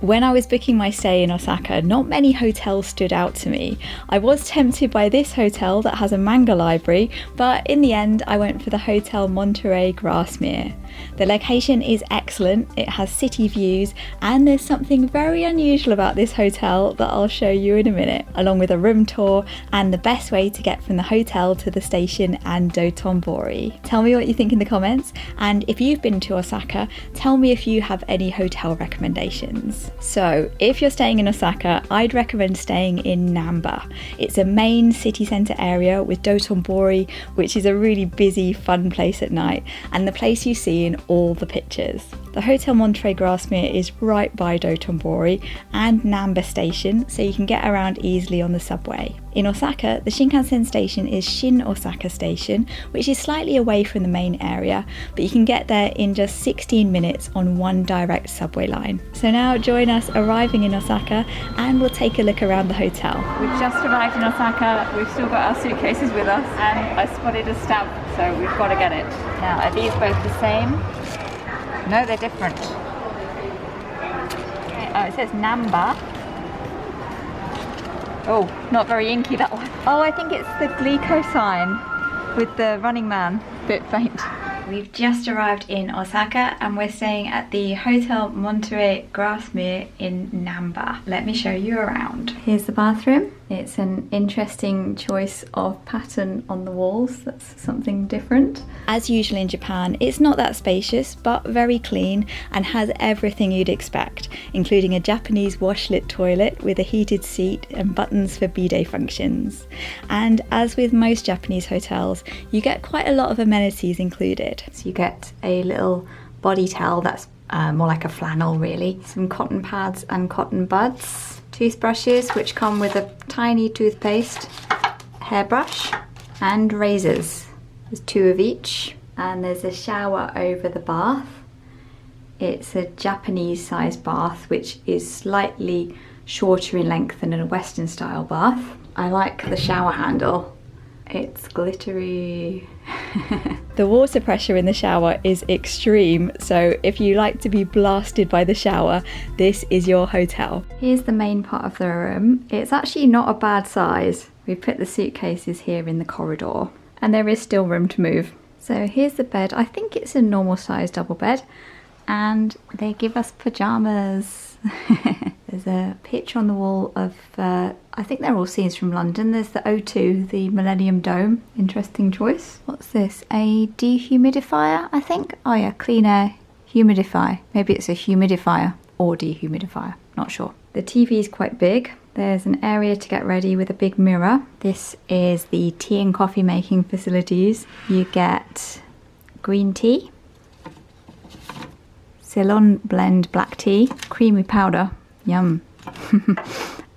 When I was booking my stay in Osaka, not many hotels stood out to me. I was tempted by this hotel that has a manga library, but in the end I went for the Hotel Monterey Grasmere. The location is excellent, it has city views, and there's something very unusual about this hotel that I'll show you in a minute, along with a room tour and the best way to get from the hotel to the station and Dotonbori. Tell me what you think in the comments, and if you've been to Osaka, tell me if you have any hotel recommendations. So, if you're staying in Osaka, I'd recommend staying in Namba. It's a main city centre area with Dotonbori, which is a really busy, fun place at night, and the place you see in all the pictures. The Hotel Monterey Grasmere is right by Dotonbori and Namba Station, so you can get around easily on the subway. In Osaka, the Shinkansen station is Shin-Osaka Station, which is slightly away from the main area, but you can get there in just 16 minutes on one direct subway line. So now join us arriving in Osaka and we'll take a look around the hotel. We've just arrived in Osaka, we've still got our suitcases with us, and I spotted a stamp, so we've got to get it. Now, are these both the same? No, they're different. Okay, oh, it says Namba. Oh, not very inky, that one. Oh, I think it's the Glico sign with the running man. Bit faint. We've just arrived in Osaka and we're staying at the Hotel Monterey Grasmere in Namba. Let me show you around. Here's the bathroom. It's an interesting choice of pattern on the walls. That's something different. As usual in Japan, it's not that spacious, but very clean and has everything you'd expect, including a Japanese washlet toilet with a heated seat and buttons for bidet functions. And as with most Japanese hotels, you get quite a lot of amenities included. So you get a little body towel that's more like a flannel really, some cotton pads and cotton buds, toothbrushes which come with a tiny toothpaste, hairbrush and razors. There's 2 of each, and there's a shower over the bath. It's a Japanese sized bath which is slightly shorter in length than a Western style bath. I like the shower handle. It's glittery. The water pressure in the shower is extreme, so if you like to be blasted by the shower, this is your hotel. Here's the main part of the room. It's actually not a bad size. We put the suitcases here in the corridor, and there is still room to move. So here's the bed. I think it's a normal size double bed, and they give us pajamas. There's a picture on the wall of, I think they're all scenes from London. There's the O2, the Millennium Dome. Interesting choice. What's this? A dehumidifier, I think? Oh yeah, clean air humidifier. Maybe it's a humidifier or dehumidifier, not sure. The TV is quite big. There's an area to get ready with a big mirror. This is the tea and coffee making facilities. You get green tea, Ceylon blend black tea, creamy powder, yum,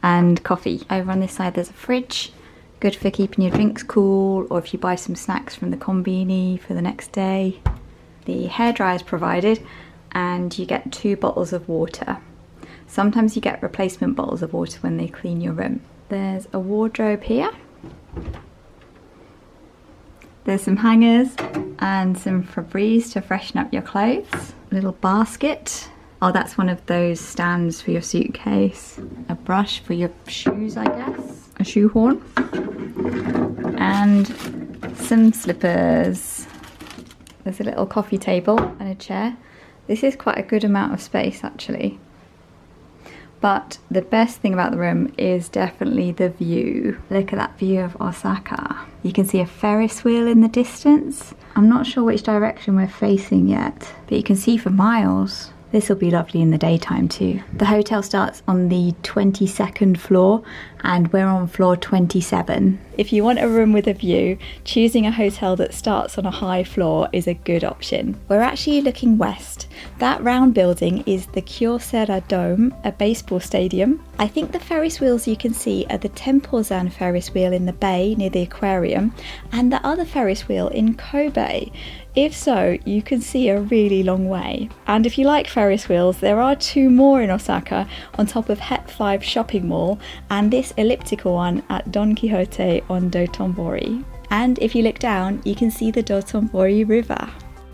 and coffee. Over on this side there's a fridge, good for keeping your drinks cool, or if you buy some snacks from the konbini for the next day. The hairdryer is provided, and you get 2 bottles of water. Sometimes you get replacement bottles of water when they clean your room. There's a wardrobe here. There's some hangers and some Febreze to freshen up your clothes. A little basket. Oh, that's one of those stands for your suitcase. A brush for your shoes, I guess. A shoehorn. And some slippers. There's a little coffee table and a chair. This is quite a good amount of space actually. But the best thing about the room is definitely the view. Look at that view of Osaka. You can see a Ferris wheel in the distance. I'm not sure which direction we're facing yet, but you can see for miles. This will be lovely in the daytime too. The hotel starts on the 22nd floor and we're on floor 27. If you want a room with a view, choosing a hotel that starts on a high floor is a good option. We're actually looking west. That round building is the Kyocera Dome, a baseball stadium. I think the Ferris wheels you can see are the Tempozan Ferris wheel in the bay near the aquarium and the other Ferris wheel in Kobe. If so, you can see a really long way. And if you like Ferris wheels, there are 2 more in Osaka on top of Het 5 shopping mall and this elliptical one at Don Quixote on Dotonbori. And if you look down, you can see the Dotonbori River.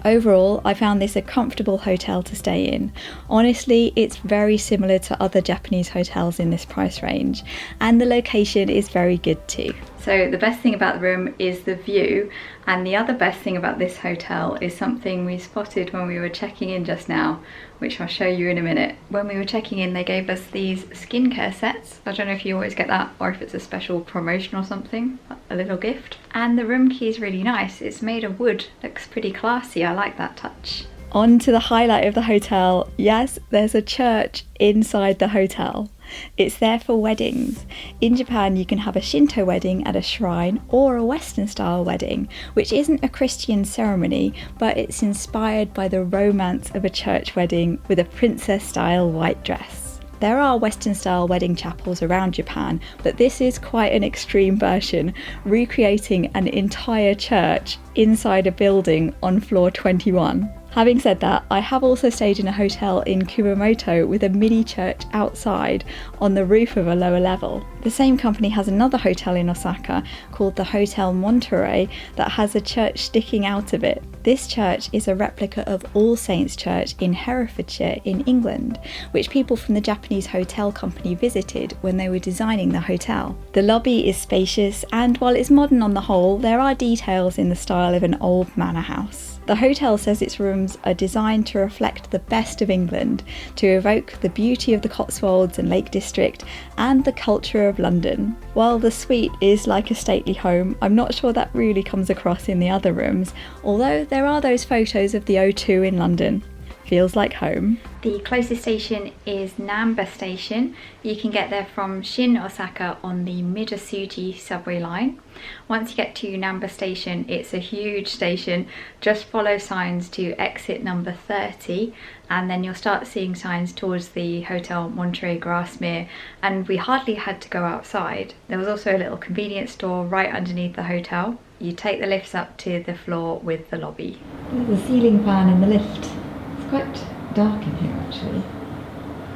Overall, I found this a comfortable hotel to stay in. Honestly, it's very similar to other Japanese hotels in this price range, and the location is very good too. So the best thing about the room is the view, and the other best thing about this hotel is something we spotted when we were checking in just now, which I'll show you in a minute. When we were checking in, they gave us these skincare sets. I don't know if you always get that or if it's a special promotion or something, a little gift. And the room key is really nice. It's made of wood, looks pretty classy. I like that touch. On to the highlight of the hotel. Yes, there's a church inside the hotel. It's there for weddings. In Japan, you can have a Shinto wedding at a shrine or a Western style wedding, which isn't a Christian ceremony, but it's inspired by the romance of a church wedding with a princess style white dress. There are Western style wedding chapels around Japan, but this is quite an extreme version, recreating an entire church inside a building on floor 21. Having said that, I have also stayed in a hotel in Kumamoto with a mini church outside on the roof of a lower level. The same company has another hotel in Osaka called the Hotel Monterey that has a church sticking out of it. This church is a replica of All Saints Church in Herefordshire in England, which people from the Japanese hotel company visited when they were designing the hotel. The lobby is spacious, and while it's modern on the whole, there are details in the style of an old manor house. The hotel says its rooms are designed to reflect the best of England, to evoke the beauty of the Cotswolds and Lake District and the culture of London. While the suite is like a stately home, I'm not sure that really comes across in the other rooms, although there are those photos of the O2 in London. Feels like home. The closest station is Namba Station. You can get there from Shin-Osaka on the Midosuji subway line. Once you get to Namba Station, it's a huge station. Just follow signs to exit number 30, and then you'll start seeing signs towards the Hotel Monterey Grasmere, and we hardly had to go outside. There was also a little convenience store right underneath the hotel. You take the lifts up to the floor with the lobby. There's a ceiling fan in the lift. It's quite dark in here actually.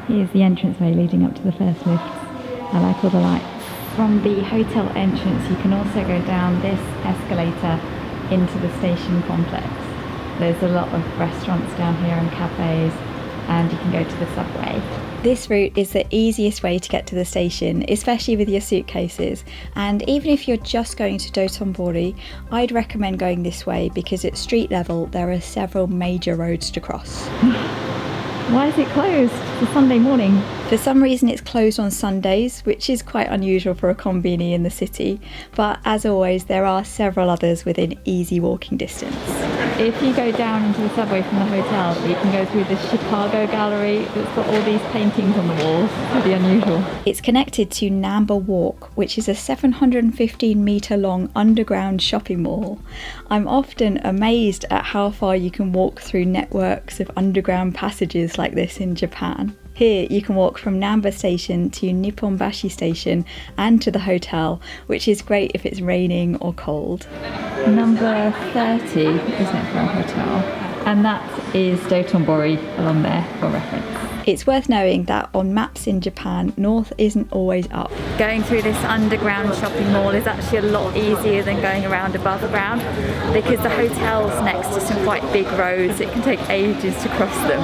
Here's the entranceway leading up to the first lift. I like all the lights. From the hotel entrance you can also go down this escalator into the station complex. There's a lot of restaurants down here and cafes, and you can go to the subway. This route is the easiest way to get to the station, especially with your suitcases, and even if you're just going to Dotonbori, I'd recommend going this way because at street level there are several major roads to cross. Why is it closed? It's a Sunday morning. For some reason it's closed on Sundays, which is quite unusual for a konbini in the city, but as always there are several others within easy walking distance. If you go down into the subway from the hotel, you can go through the Chicago gallery that's got all these paintings on the walls. Pretty unusual. It's connected to Namba Walk, which is a 715 metre long underground shopping mall. I'm often amazed at how far you can walk through networks of underground passages like this in Japan. Here you can walk from Namba Station to Nippombashi Station and to the hotel, which is great if it's raining or cold. Number 30, isn't it, for a hotel? And that is Dotonbori along there for reference. It's worth knowing that on maps in Japan, north isn't always up. Going through this underground shopping mall is actually a lot easier than going around above ground because the hotel's next to some quite big roads. It can take ages to cross them,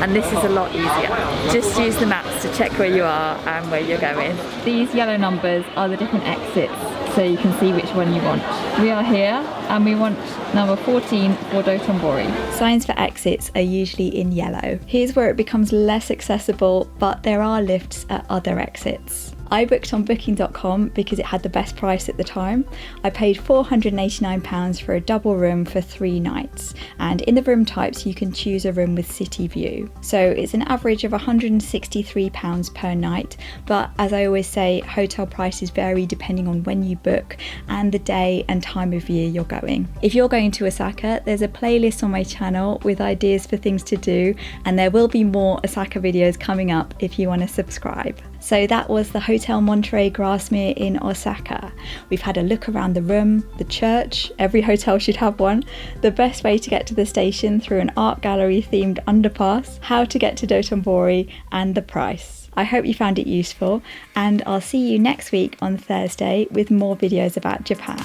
and this is a lot easier. Just use the maps to check where you are and where you're going. These yellow numbers are the different exits, so you can see which one you want. We are here and we want number 14 for Dotonbori. Signs for exits are usually in yellow. Here's where it becomes less accessible, but there are lifts at other exits. I booked on booking.com because it had the best price at the time. I paid £489 for a double room for 3 nights, and in the room types you can choose a room with city view. So it's an average of £163 per night, but as I always say, hotel prices vary depending on when you book and the day and time of year you're going. If you're going to Osaka, there's a playlist on my channel with ideas for things to do, and there will be more Osaka videos coming up if you want to subscribe. So that was the Hotel Monterey Grasmere in Osaka. We've had a look around the room, the church, every hotel should have one, the best way to get to the station through an art gallery themed underpass, how to get to Dotonbori, and the price. I hope you found it useful, and I'll see you next week on Thursday with more videos about Japan.